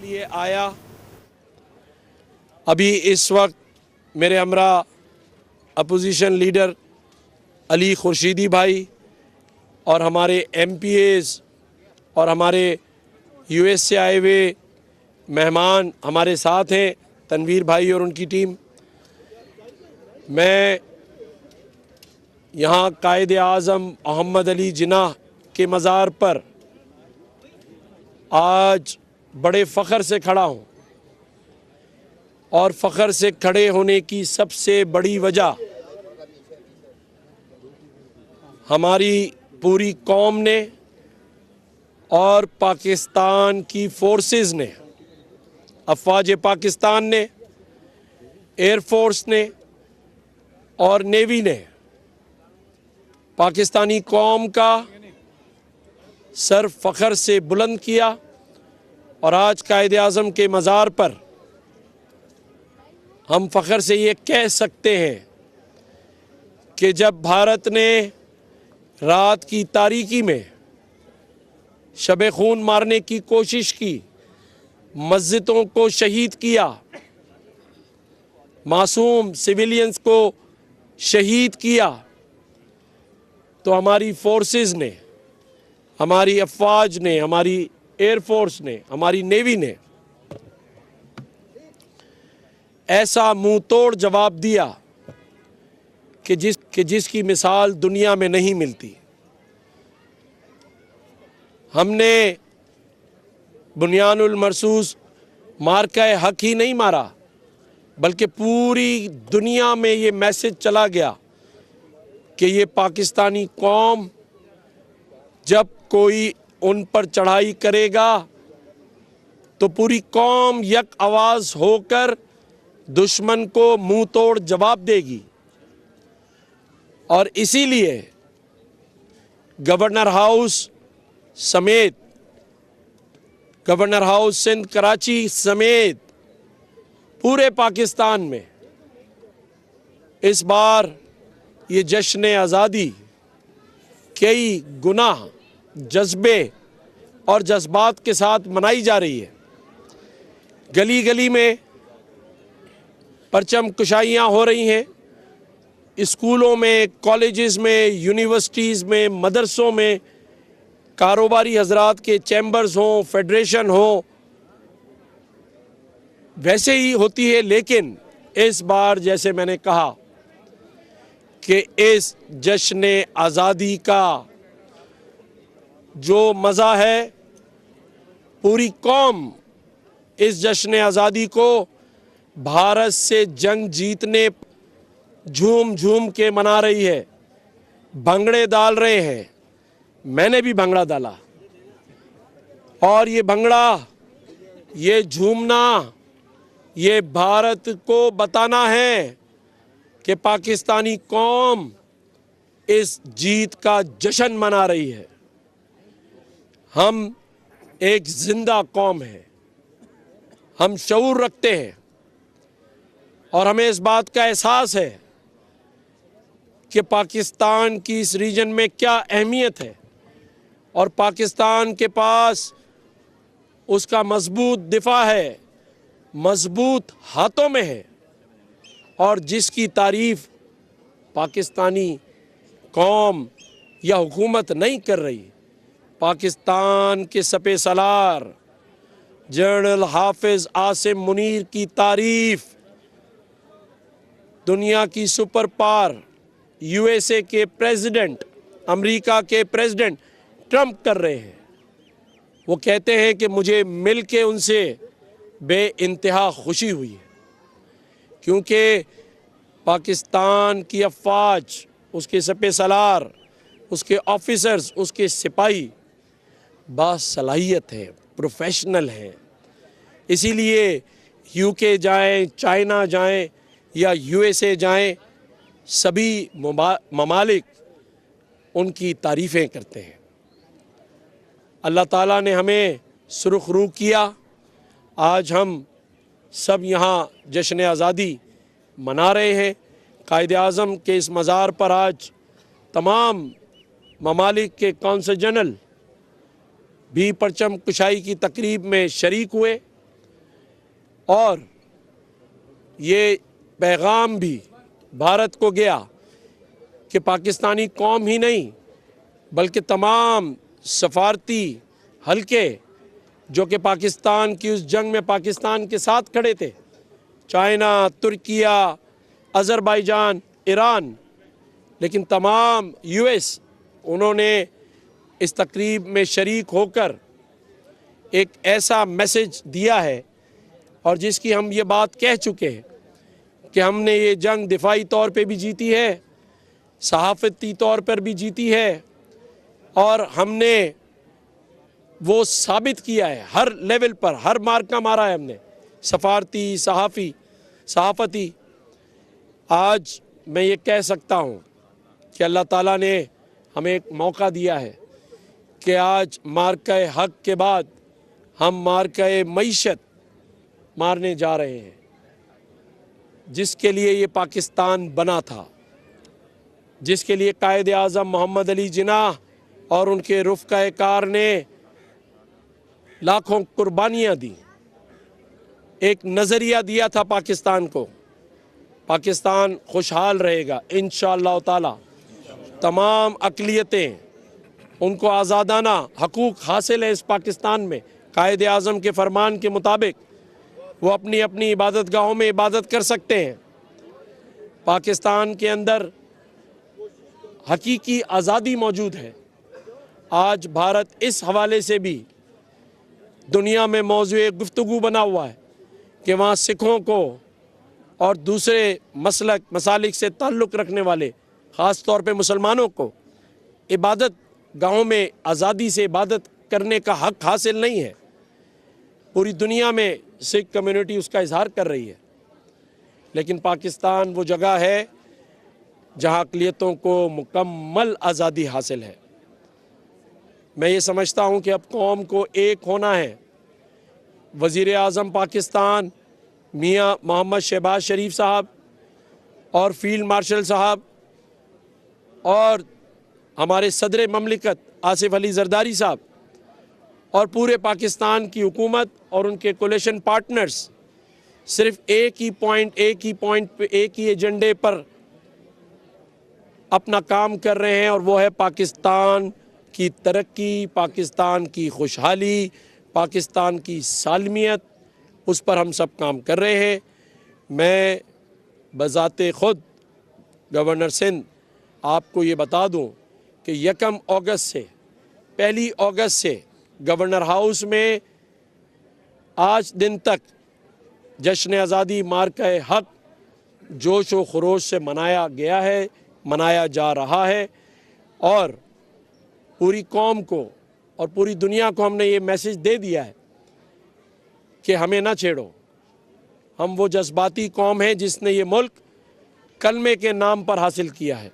लिए आया। अभी इस वक्त मेरे हमरा अपोजिशन लीडर अली खुर्शीदी भाई और हमारे एमपीएस और हमारे यूएस से आए हुए मेहमान हमारे साथ हैं, तनवीर भाई और उनकी टीम। मैं यहाँ कायद आज़म मोहम्मद अली जिन्नाह के मज़ार पर आज बड़े फ़ख्र से खड़ा हूँ और फ़ख्र से खड़े होने की सबसे बड़ी वजह हमारी पूरी कौम ने और पाकिस्तान की फ़ोर्सेस ने, अफ़वाज पाकिस्तान ने, एयर फोर्स ने और नेवी ने पाकिस्तानी कौम का सर फ़ख्र से बुलंद किया। और आज कायद आज़म के मज़ार पर हम फ़ख्र से ये कह सकते हैं कि जब भारत ने रात की तारीकी में शब खून मारने की कोशिश की, मस्जिदों को शहीद किया, मासूम सिविलियंस को शहीद किया, तो हमारी फोर्सेस ने, हमारी अफ़वाज ने, हमारी एयर फोर्स ने, हमारी नेवी ने ऐसा मुंह तोड़ जवाब दिया कि जिसकी मिसाल दुनिया में नहीं मिलती। हमने बुनियानुल मरसूस मार्का हक ही नहीं मारा, बल्कि पूरी दुनिया में ये मैसेज चला गया कि ये पाकिस्तानी कौम जब कोई उन पर चढ़ाई करेगा तो पूरी कौम यक आवाज़ होकर दुश्मन को मुंह तोड़ जवाब देगी। और इसीलिए गवर्नर हाउस समेत, गवर्नर हाउस सिंध कराची समेत पूरे पाकिस्तान में इस बार ये जश्न आज़ादी कई गुनाह, जज्बे और जज्बात के साथ मनाई जा रही है। गली गली में परचम कुशाइयाँ हो रही हैं, स्कूलों में, कॉलेजेस में, यूनिवर्सिटीज़ में, मदरसों में, कारोबारी हजरात के चैम्बर्स हों, फेडरेशन हो, वैसे ही होती है। लेकिन इस बार जैसे मैंने कहा कि इस जश्न आज़ादी का जो मज़ा है, पूरी कौम इस जश्न आज़ादी को भारत से जंग जीतने झूम झूम के मना रही है, भंगड़े डाल रहे हैं। मैंने भी भंगड़ा डाला और ये भंगड़ा, ये झूमना, ये भारत को बताना है कि पाकिस्तानी कौम इस जीत का जश्न मना रही है। हम एक जिंदा कौम है, हम शऊर रखते हैं और हमें इस बात का एहसास है कि पाकिस्तान की इस रीजन में क्या अहमियत है और पाकिस्तान के पास उसका मजबूत दिफा है, मजबूत हाथों में है और जिसकी तारीफ पाकिस्तानी कौम या हुकूमत नहीं कर रही। पाकिस्तान के सपे सलार जनरल हाफिज आसिम मुनीर की तारीफ दुनिया की सुपर पावर यूएसए के प्रेसिडेंट, अमेरिका के प्रेसिडेंट ट्रंप कर रहे हैं। वो कहते हैं कि मुझे मिल के उनसे बेइंतहा खुशी हुई है, क्योंकि पाकिस्तान की अफ़वाज, उसके सपे सलार, उसके ऑफिसर्स, उसके सिपाही बासलाहियत है, प्रोफेशनल हैं। इसीलिए यूके जाएं, चाइना जाएं या यूएसए जाएं, सभी ममालिक उनकी तारीफ़ें करते हैं। अल्लाह ताला ने हमें सुरखरू किया। आज हम सब यहाँ जश्न आज़ादी मना रहे हैं। कायद आज़म के इस मज़ार पर आज तमाम ममालिक के कौंसल जनरल भी परचम कुशाई की तकरीब में शरीक हुए। और ये पैगाम भी भारत को गया कि पाकिस्तानी कौम ही नहीं बल्कि तमाम सफारती हलके जो कि पाकिस्तान की उस जंग में पाकिस्तान के साथ खड़े थे, चाइना, तुर्किया, अज़रबैजान, ईरान, लेकिन तमाम यूएस, उन्होंने इस तकरीब में शरीक होकर एक ऐसा मैसेज दिया है और जिसकी हम ये बात कह चुके हैं कि हमने ये जंग दिफाई तौर पे भी जीती है, सहाफ़ती तौर पर भी जीती है और हमने वो साबित किया है हर लेवल पर, हर मार्का मारा है हमने, सफारती, सहाफ़ती। आज मैं ये कह सकता हूँ कि अल्लाह ताला ने हमें एक मौका दिया है कि आज मार्का हक के बाद हम मार्का मईशत मारने जा रहे हैं, जिसके लिए ये पाकिस्तान बना था, जिसके लिए कायद आज़म मोहम्मद अली जिन्नाह और उनके रुफ़क़ा कार ने लाखों कुर्बानियाँ दी। एक नज़रिया दिया था पाकिस्तान को, पाकिस्तान खुशहाल रहेगा इंशाअल्लाह ताला। तमाम अक़लियतें, उनको आज़ादाना हकूक़ हासिल है इस पाकिस्तान में। कायद आज़म के फरमान के मुताबिक वो अपनी अपनी इबादत गाहों में इबादत कर सकते हैं। पाकिस्तान के अंदर हकीकी आज़ादी मौजूद है। आज भारत इस हवाले से भी दुनिया में मौज़ूए गुफ्तगू बना हुआ है कि वहाँ सिखों को और दूसरे मसलक मसालिक से ताल्लुक़ रखने वाले, ख़ास तौर पे मुसलमानों को इबादत गाहों में आज़ादी से इबादत करने का हक़ हासिल नहीं है। पूरी दुनिया में सिख कम्युनिटी उसका इजहार कर रही है, लेकिन पाकिस्तान वो जगह है जहाँ अक़लियतों को मुकम्मल आज़ादी हासिल है। मैं ये समझता हूँ कि अब कौम को एक होना है। वज़ीर आज़म पाकिस्तान मियाँ मोहम्मद शहबाज शरीफ साहब और फील्ड मार्शल साहब और हमारे सदर ममलिकत आसिफ अली ज़रदारी साहब और पूरे पाकिस्तान की हुकूमत और उनके कोलिशन पार्टनर्स सिर्फ एक ही पॉइंट पे, एक ही एजेंडे पर अपना काम कर रहे हैं, और वो है पाकिस्तान की तरक्की, पाकिस्तान की खुशहाली, पाकिस्तान की सालमियत। उस पर हम सब काम कर रहे हैं। मैं बज़ाते ख़ुद गवर्नर सिंध आपको ये बता दूं कि 1 अगस्त से 1 अगस्त से गवर्नर हाउस में आज दिन तक जश्न आज़ादी मार्का हक जोश व खरोश से मनाया गया है, मनाया जा रहा है, और पूरी कौम को और पूरी दुनिया को हमने ये मैसेज दे दिया है कि हमें ना छेड़ो। हम वो जज्बाती कौम है जिसने ये मुल्क कलमे के नाम पर हासिल किया है,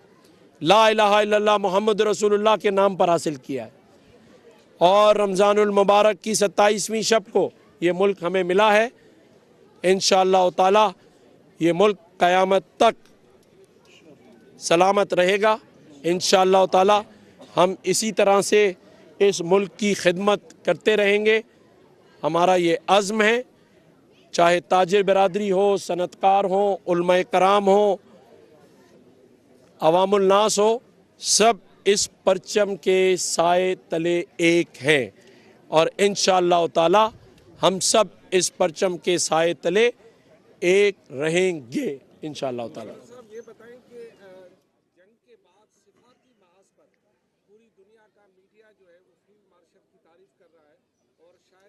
ला इलाहा इल्लल्लाह मुहम्मद रसूलुल्लाह के नाम पर हासिल किया है, और रमज़ानुल मुबारक की 27वीं शब को ये मुल्क हमें मिला है। इंशाअल्लाह ताला ये मुल्क क़यामत तक सलामत रहेगा। इंशाअल्लाह ताला हम इसी तरह से इस मुल्क की खिदमत करते रहेंगे। हमारा ये अज़्म है, चाहे ताजिर बरादरी हो, सनतकार हो, उलमाए कराम हो, अवामुल नास हो, सब इस परचम के साए तले एक हैं, और इंशाअल्लाह ताला हम सब इस परचम के साए तले एक रहेंगे इंशाअल्लाह ताला। साहब ये बताएं कि जंग के बाद सिफाती महाज पर पूरी दुनिया का मीडिया जो है वो फील्ड मार्शल की तारीफ कर रहा है, और शायद